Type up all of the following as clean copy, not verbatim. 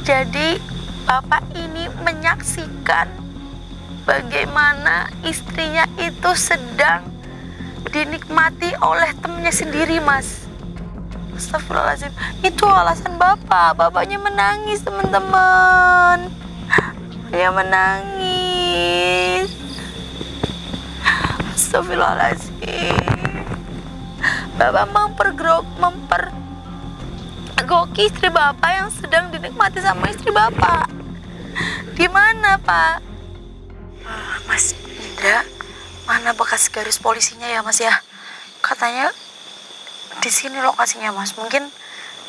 Jadi bapak ini menyaksikan bagaimana istrinya itu sedang dinikmati oleh temennya sendiri, Mas. Astagfirullahaladzim. Itu alasan bapaknya menangis, teman-teman. Dia menangis. Astagfirullahaladzim. Bapak mempergoki istri bapak yang sedang dinikmati sama istri bapak. Di mana, Pak? Mas Indra, mana bekas garis polisinya ya, Mas ya? Katanya di sini lokasinya, Mas. Mungkin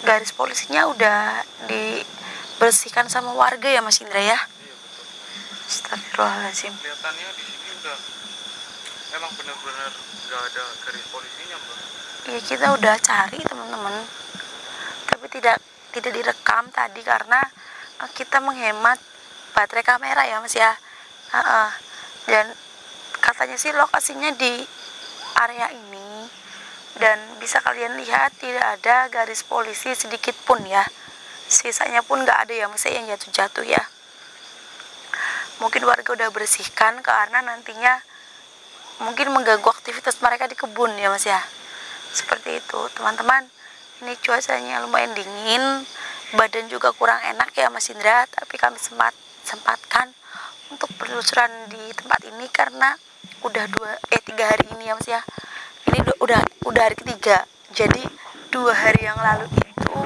garis polisinya udah dibersihkan sama warga ya, Mas Indra ya? Iya, betul. Astagfirullahaladzim. Kelihatannya di sini udah emang benar-benar nggak ada garis polisinya, Mbak. Iya, kita udah cari, teman-teman. Tapi tidak direkam tadi karena kita menghemat baterai kamera ya, Mas ya. Dan katanya sih lokasinya di area ini, dan bisa kalian lihat tidak ada garis polisi sedikit pun ya. Sisanya pun nggak ada ya, Mas, yang jatuh-jatuh ya. Mungkin warga udah bersihkan karena nantinya mungkin mengganggu aktivitas mereka di kebun ya, Mas ya. Seperti itu, teman-teman. Ini cuacanya lumayan dingin, badan juga kurang enak ya, Mas Indra. Tapi kami sempatkan untuk penelusuran di tempat ini karena udah 3 hari ini ya, Mas ya. Ini udah hari ketiga. Jadi 2 hari yang lalu itu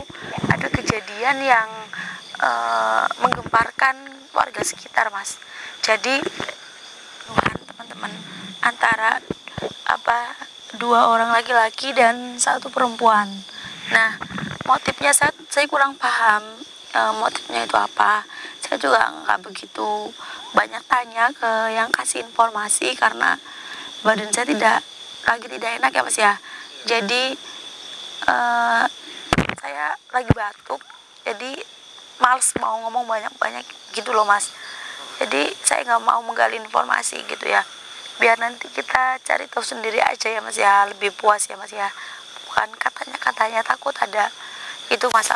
ada kejadian yang menggemparkan warga sekitar, Mas. Jadi teman-teman, antara 2 orang laki-laki dan 1 perempuan. Nah, motifnya saya kurang paham motifnya itu apa. Saya juga nggak begitu banyak tanya ke yang kasih informasi karena badan saya tidak enak ya, Mas ya. Jadi saya lagi batuk, jadi males mau ngomong banyak-banyak gitu loh, Mas. Jadi saya nggak mau menggali informasi gitu ya, biar nanti kita cari tahu sendiri aja ya, Mas ya, lebih puas ya, Mas ya. Bukan katanya takut ada itu, Mas,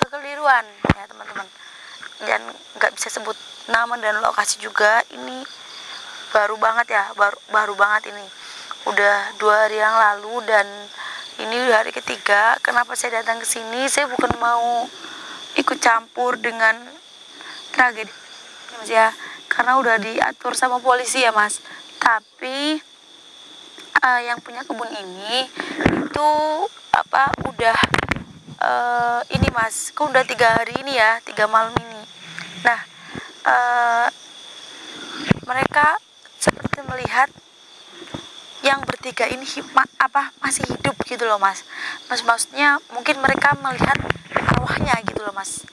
kekeliruan ya, teman-teman. Dan nggak bisa sebut nama dan lokasi juga. Ini baru banget ya, baru banget ini. Udah 2 hari yang lalu dan ini udah hari ketiga. Kenapa saya datang ke sini? Saya bukan mau ikut campur dengan tragedi, Mas ya, karena udah diatur sama polisi ya, Mas. Tapi yang punya kebun ini itu udah ini, Mas, udah 3 hari ini ya, 3 malam ini. Nah, mereka seperti melihat yang bertiga ini masih hidup gitu loh, Mas. Maksudnya mungkin mereka melihat arwahnya gitu loh, Mas,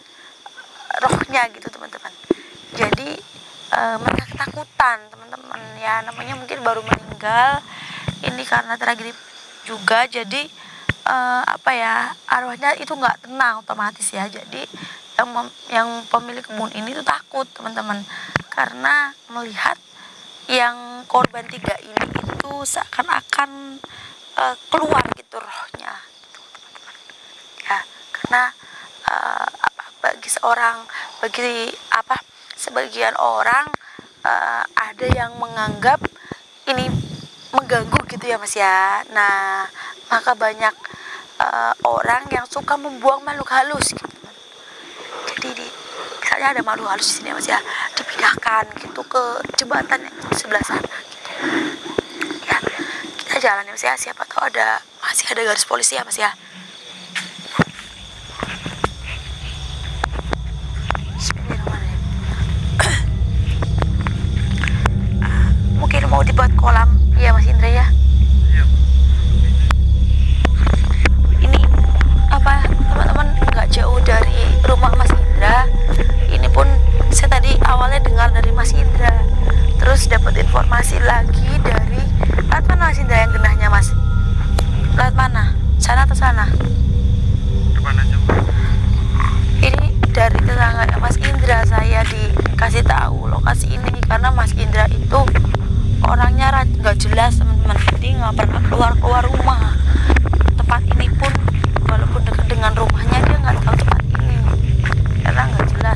rohnya gitu, teman-teman. Jadi mereka ketakutan, teman-teman ya, namanya mungkin baru meninggal ini karena tragedi juga. Jadi arwahnya itu nggak tenang otomatis ya. Jadi yang pemilik kebun ini tuh takut, teman-teman, karena melihat yang korban 3 ini itu seakan-akan keluar gitu rohnya gitu, teman-teman ya. Karena sebagian orang ada yang menganggap ini mengganggu gitu ya, Mas ya. Nah, maka banyak orang yang suka membuang makhluk halus gitu. Jadi misalnya ada makhluk halus di sini ya, Mas ya, dipindahkan gitu ke jembatan yang sebelah sana gitu. Ya, kita jalan ya, Mas ya. Siapa tahu masih ada garis polisi ya, Mas ya. Mungkin mau dibuat kolam ya, Mas Indra ya. Ini teman-teman, nggak jauh dari rumah Mas Indra. Ini pun saya tadi awalnya dengar dari Mas Indra, terus dapat informasi lagi dari lewat mana, Mas Indra, yang genahnya, Mas? Lewat mana? Sana atau sana? Depan aja, Mbak. Ini dari tetangganya Mas Indra, saya dikasih tahu lokasi ini karena Mas Indra itu orangnya nggak jelas, teman-teman. Jadi nggak pernah keluar rumah. Tempat ini pun walaupun dekat dengan rumahnya, dia nggak tahu tempat ini karena nggak jelas.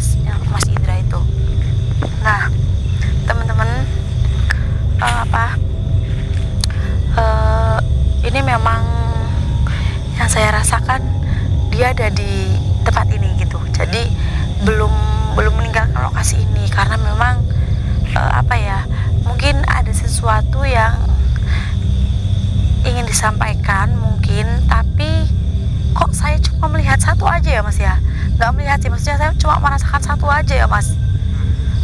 lokasi ini karena memang mungkin ada sesuatu yang ingin disampaikan mungkin, tapi kok saya cuma melihat satu aja ya mas ya, nggak melihat sih, maksudnya saya cuma merasakan satu aja ya mas.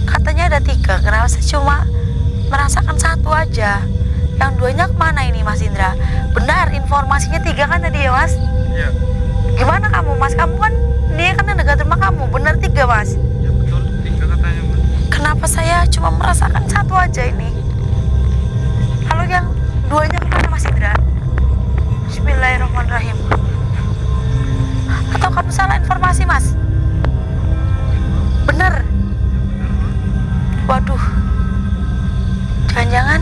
Katanya ada 3, kenapa saya cuma merasakan satu aja? Yang 2-nya kemana ini mas Indra? Benar informasinya 3 kan tadi ya mas? Iya. Gimana kamu mas? Kamu kan dia kan yang dekat rumah kamu, benar 3 mas? Ya betul, 3 katanya mas. Kenapa saya cuma merasakan satu aja ini? Lalu yang 2-nya kemana mas Indra? Bismillahirrahmanirrahim. Atau kamu salah informasi mas? Bener. Waduh, jangan-jangan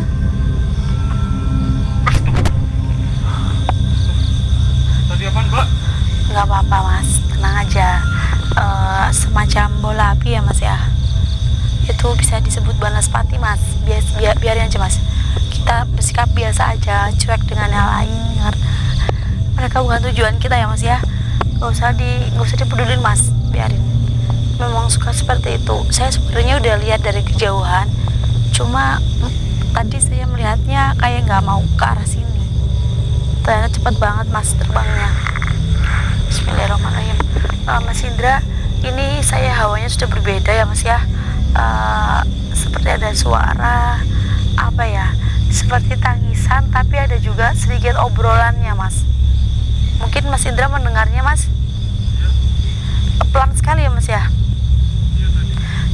Tadi apaan mbak? nggak apa-apa mas, tenang aja. Semacam bola api ya mas ya, itu bisa disebut banaspati mas. Biarin aja mas, kita bersikap biasa aja, cuek dengan yang lain. Mereka bukan tujuan kita ya mas ya, nggak usah dipedulin mas, biarin. Memang suka seperti itu. Saya sebenarnya udah lihat dari kejauhan, cuma tadi saya melihatnya kayak nggak mau ke arah sini. Ternyata cepat banget mas terbangnya. Bismillahirrahmanirrahim. Mas Indra, ini saya hawanya sudah berbeda ya mas ya. Seperti ada suara seperti tangisan, tapi ada juga sedikit obrolannya mas. Mungkin mas Indra mendengarnya mas? Pelan sekali ya mas ya.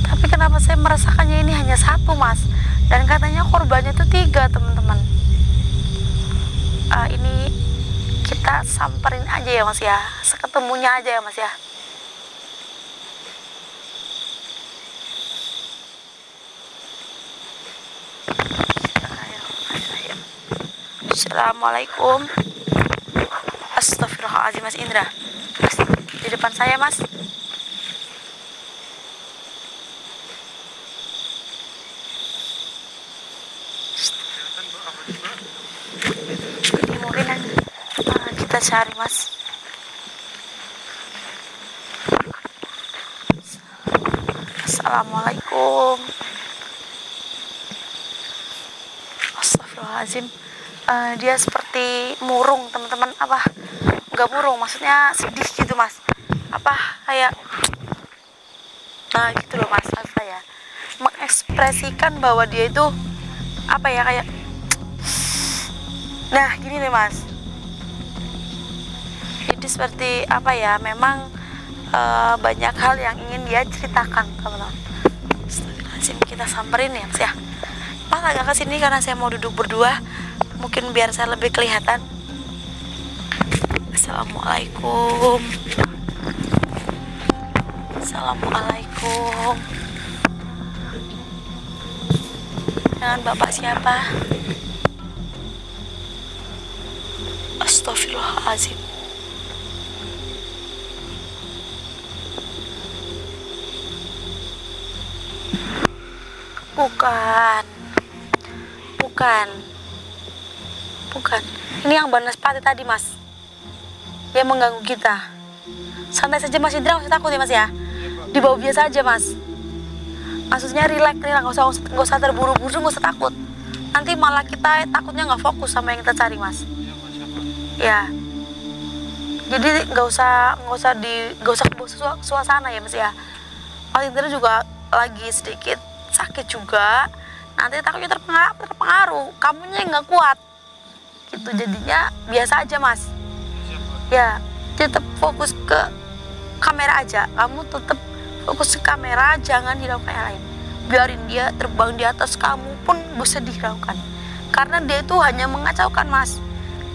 Tapi kenapa saya merasakannya ini hanya 1 mas, dan katanya korbannya itu 3 teman-teman. Ini kita samperin aja ya mas ya, seketemunya aja ya mas ya. Assalamualaikum. Astagfirullahaladzim mas Indra, mas, di depan saya mas. Ini mungkin yang kita cari mas. Assalamualaikum. Astagfirullahaladzim. Dia seperti murung teman-teman, nggak murung, maksudnya sedih gitu mas, kayak gitu loh mas, saya mengekspresikan bahwa dia itu kayak gini nih mas. Jadi seperti memang banyak hal yang ingin dia ceritakan teman-teman. Astagfirullahaladzim, kita samperin ya mas ya. Mas agak kesini karena saya mau duduk berdua, mungkin biar saya lebih kelihatan. Assalamualaikum. Assalamualaikum. Dengan bapak siapa? Astagfirullahaladzim. Bukan. Ini yang banaspati tadi mas, yang mengganggu kita. Santai saja mas Indra, nggak usah takut ya mas ya. Dibawa biasa aja mas. Maksudnya relax, nggak usah terburu-buru, nggak usah takut. Nanti malah kita takutnya nggak fokus sama yang kita cari mas. Ya. Jadi nggak usah kebawa suasana ya mas ya. Mas Indra juga lagi sedikit sakit juga. Nanti takutnya terpengaruh, kamunya nggak kuat gitu, jadinya biasa aja mas. Ya, tetap fokus ke kamera aja, kamu tetap fokus ke kamera, jangan hiraukan yang lain. Biarin dia terbang di atas kamu pun bisa dihiraukan, karena dia itu hanya mengacaukan mas.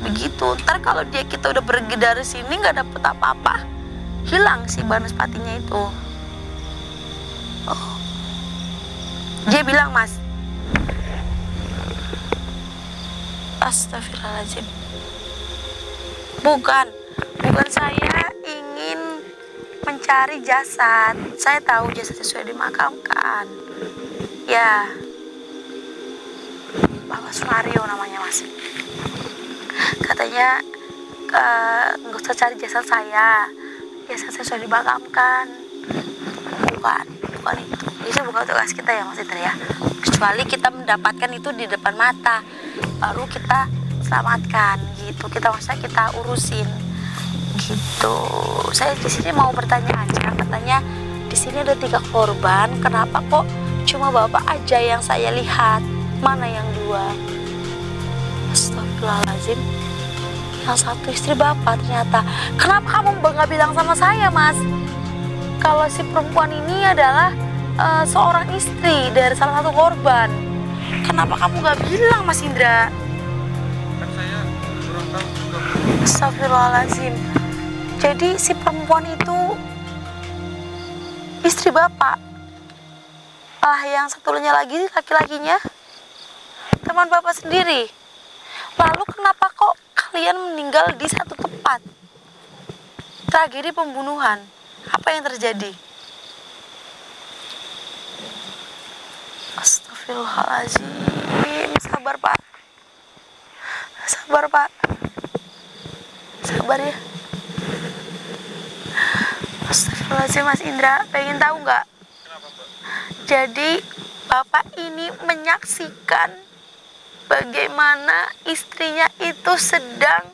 Begitu, ntar kalau kita udah pergi dari sini nggak dapet apa-apa, hilang si banaspatinya itu. Dia bilang mas, astagfirullahaladzim, bukan saya ingin mencari jasad. Saya tahu jasadnya sudah dimakamkan ya, Bapak Sunario namanya mas. Katanya nggak usah cari jasad saya sudah dimakamkan. bukan itu bukan tugas kita ya Mas Indra ya, kecuali kita mendapatkan itu di depan mata baru kita selamatkan gitu, kita urusin gitu. Saya di sini mau bertanya aja, katanya di sini ada 3 korban, kenapa kok cuma bapak aja yang saya lihat, mana yang 2? Astagfirullahaladzim, yang satu istri bapak ternyata. Kenapa kamu nggak bilang sama saya Mas kalau si perempuan ini adalah seorang istri dari salah satu korban? Kenapa kamu nggak bilang Mas Indra? Kan saya kurang tahu juga. Astagfirullahaladzim, jadi si perempuan itu istri bapak. Yang satunya lagi laki-lakinya teman bapak sendiri. Lalu kenapa kok kalian meninggal di satu tempat? Tragedi pembunuhan. Apa yang terjadi? Astagfirullahaladzim. Sabar Pak. Sabar Pak. Sabar ya. Astagfirullahaladzim Mas Indra. Pengen tahu nggak? Kenapa Mbak? Jadi bapak ini menyaksikan bagaimana istrinya itu sedang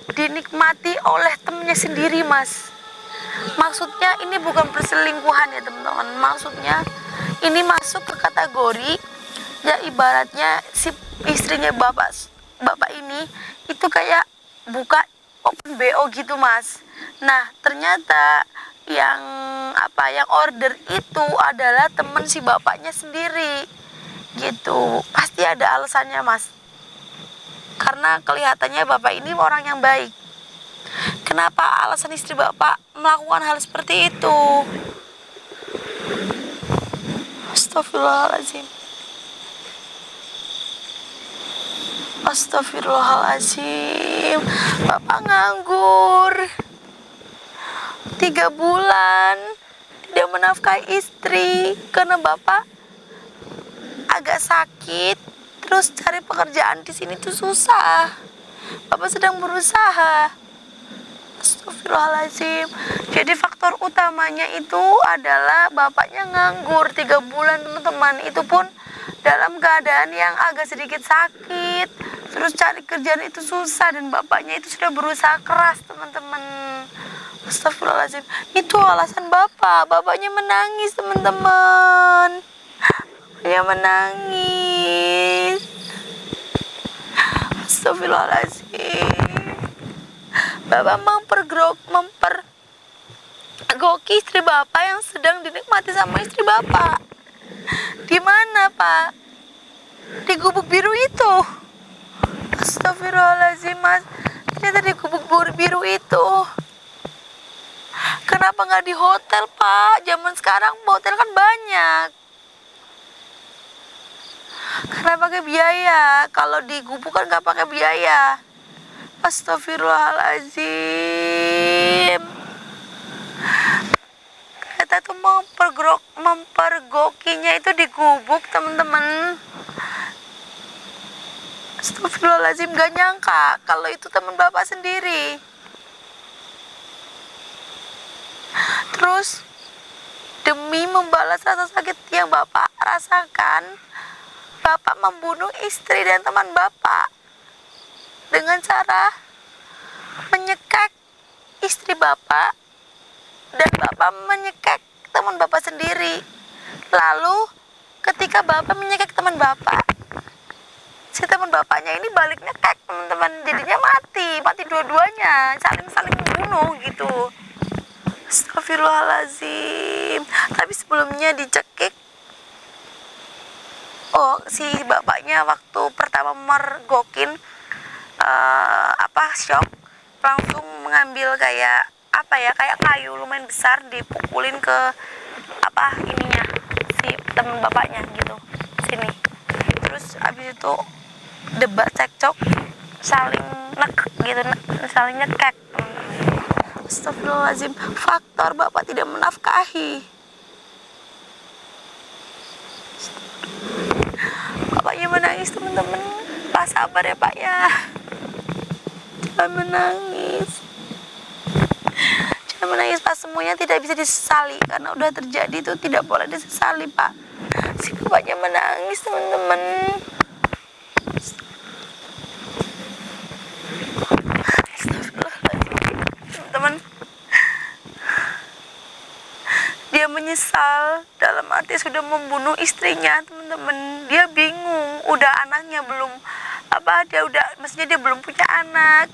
dinikmati oleh temennya sendiri Mas. Maksudnya ini bukan perselingkuhan ya teman-teman, maksudnya ini masuk ke kategori ya ibaratnya si istrinya bapak ini itu kayak buka open BO gitu Mas. Nah ternyata yang order itu adalah temen si bapaknya sendiri gitu. Pasti ada alasannya Mas, karena kelihatannya bapak ini orang yang baik. Kenapa alasan istri bapak melakukan hal seperti itu? Astagfirullahaladzim. Astagfirullahaladzim. Bapak nganggur 3 bulan tidak menafkahi istri karena bapak agak sakit. Terus cari pekerjaan di sini tuh susah. Bapak sedang berusaha. Astagfirullahaladzim. Jadi faktor utamanya itu adalah bapaknya nganggur 3 bulan teman-teman. Itu pun dalam keadaan yang agak sedikit sakit. Terus cari kerjaan itu susah dan bapaknya itu sudah berusaha keras teman-teman. Astagfirullahaladzim. Itu alasan bapak. Bapaknya menangis teman-teman. Bapaknya menangis. Astagfirullahaladzim. Bapak mempergoki istri bapak yang sedang dinikmati sama istri bapak. Di mana Pak? Di Gubuk Biru itu. Astagfirullahaladzim Mas. Ternyata di Gubuk Biru itu. Kenapa nggak di hotel Pak? Zaman sekarang hotel kan banyak. Karena pakai biaya. Kalau di gubuk kan nggak pakai biaya. Astagfirullahaladzim. Kita tuh mempergokinya itu di gubuk teman-teman. Astagfirullahaladzim, gak nyangka kalau itu teman bapak sendiri. Terus demi membalas rasa sakit yang bapak rasakan, bapak membunuh istri dan teman bapak dengan cara menyekek istri bapak dan bapak menyekek teman bapak sendiri. Lalu ketika bapak menyekek teman bapak, si teman bapaknya ini balik nyekek teman-teman, jadinya mati dua-duanya, saling bunuh gitu. Astagfirullahaladzim. Tapi sebelumnya dicekik, si bapaknya waktu pertama mergokin shock, langsung mengambil kayak kayu lumayan besar, dipukulin ke ininya si temen bapaknya gitu sini. Terus abis itu debat cekcok, saling nyekek. Astagfirullahaladzim. Faktor bapak tidak menafkahi. Bapaknya menangis teman-teman. Pak sabar ya Pak ya. Jangan menangis. saya menangis pas semuanya tidak bisa disesali karena udah terjadi itu tidak boleh disesali Pak. Si bapaknya menangis teman-teman. Teman-teman, dia menyesal dalam arti sudah membunuh istrinya teman-teman. Dia bingung, udah anaknya belum maksudnya dia belum punya anak,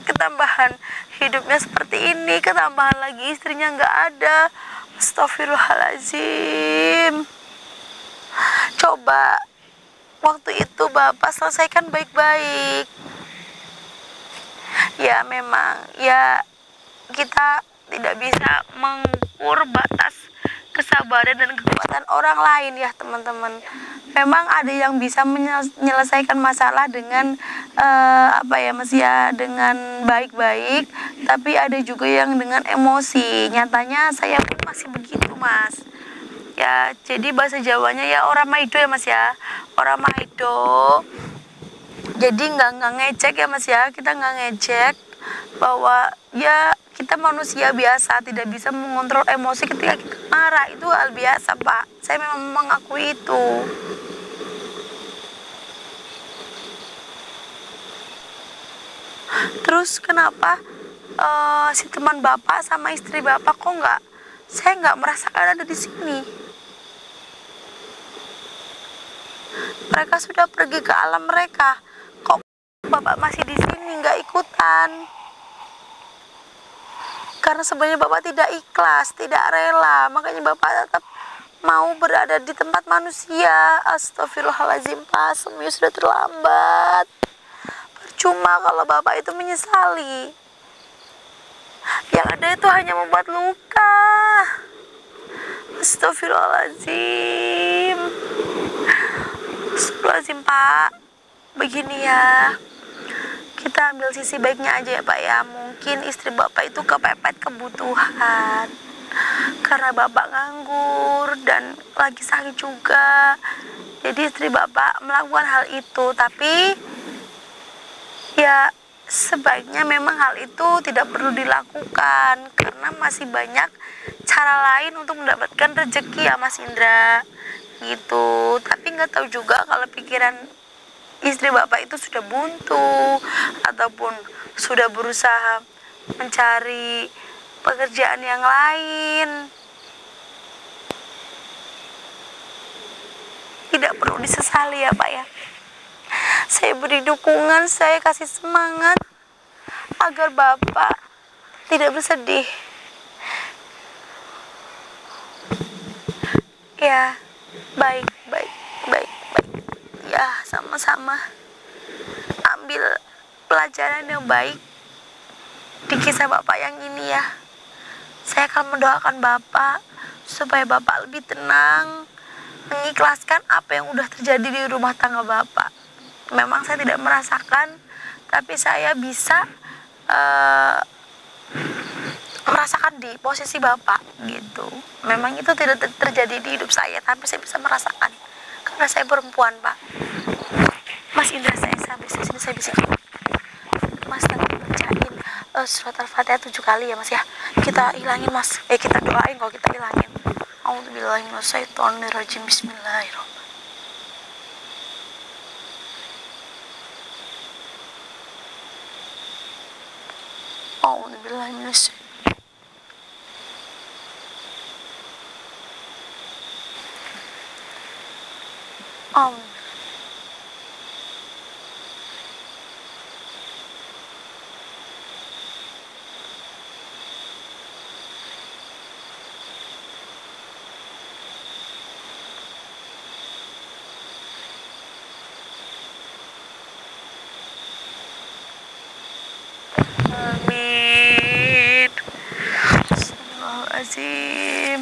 ketambahan hidupnya seperti ini, ketambahan lagi istrinya nggak ada. Astagfirullahaladzim. Coba waktu itu Bapak selesaikan baik-baik. Ya memang ya kita tidak bisa mengukur batas kesabaran dan kekuatan orang lain ya teman-teman. Memang ada yang bisa menyelesaikan masalah dengan dengan baik-baik, tapi ada juga yang dengan emosi. Nyatanya saya pun masih begitu Mas. Ya, jadi bahasa Jawanya ya orang maido ya Mas ya. Orang maido. Jadi nggak ngecek ya Mas ya. Kita nggak ngecek bahwa ya kita manusia biasa, tidak bisa mengontrol emosi ketika kita marah. Itu hal biasa Pak. Saya memang mengakui itu. Terus kenapa si teman Bapak sama istri Bapak kok saya nggak merasakan ada di sini? Mereka sudah pergi ke alam mereka. Kok Bapak masih di sini nggak ikutan? Karena sebenarnya Bapak tidak ikhlas, tidak rela, makanya Bapak tetap mau berada di tempat manusia. Astagfirullahaladzim Pak, semuanya sudah terlambat. Percuma kalau Bapak itu menyesali. Yang ada itu hanya membuat luka. Astagfirullahaladzim. Astagfirullahaladzim Pak. Begini ya, kita ambil sisi baiknya aja ya Pak ya. Mungkin istri Bapak itu kepepet kebutuhan karena Bapak nganggur dan lagi sakit juga. Jadi istri Bapak melakukan hal itu. Tapi ya sebaiknya memang hal itu tidak perlu dilakukan, karena masih banyak cara lain untuk mendapatkan rezeki ya Mas Indra gitu. Tapi nggak tahu juga kalau pikiran istri Bapak itu sudah buntu ataupun sudah berusaha mencari pekerjaan yang lain. Tidak perlu disesali ya Pak ya. Saya beri dukungan, saya kasih semangat agar Bapak tidak bersedih. Ya, baik. Ya, sama-sama. Ambil pelajaran yang baik di kisah Bapak yang ini ya. Saya akan mendoakan Bapak supaya Bapak lebih tenang, mengikhlaskan apa yang udah terjadi di rumah tangga Bapak. Memang saya tidak merasakan, tapi saya bisa merasakan di posisi Bapak gitu. Memang itu tidak terjadi di hidup saya, tapi saya bisa merasakan karena saya perempuan Pak. Mas Indra, saya sampai sini saya bisa Mas tadi bacain surat Al-Fatihah 7 kali ya Mas ya. Kita hilangin Mas, kita doain kalau kita hilangin. A'udzubillahi minasyaitonirrajim. Bismillahirrahmanirrahim. A'udzubillahi minasyaitonirrajim. Amin. Astagfirullahaladzim.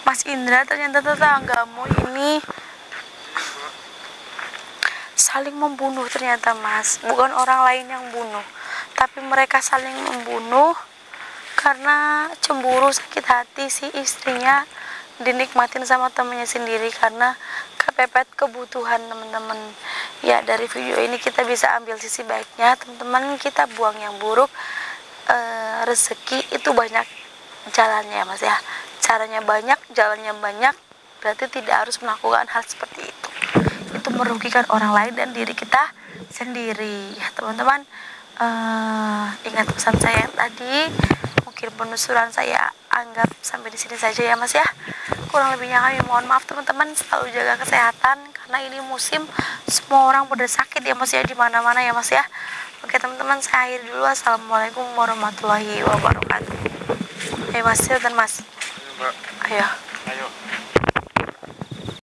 Mas Indra, ternyata tetanggamu ini saling membunuh ternyata Mas. Bukan orang lain yang bunuh, tapi mereka saling membunuh karena cemburu, sakit hati si istrinya dinikmatin sama temennya sendiri karena kepepet kebutuhan teman-teman. Ya, dari video ini kita bisa ambil sisi baiknya teman-teman, kita buang yang buruk, rezeki itu banyak jalannya ya mas ya, caranya banyak, jalannya banyak, berarti tidak harus melakukan hal seperti itu merugikan orang lain dan diri kita sendiri ya teman-teman. Ingat pesan saya yang tadi, mungkin penelusuran saya anggap sampai di sini saja ya mas ya, kurang lebihnya kami mohon maaf teman-teman. Selalu jaga kesehatan karena ini musim semua orang pada sakit ya mas ya, di mana-mana ya mas ya. Oke teman-teman, saya akhiri dulu. Assalamualaikum warahmatullahi wabarakatuh. Ayo mas, dan mas, Ayo mbak, ayo. ayo.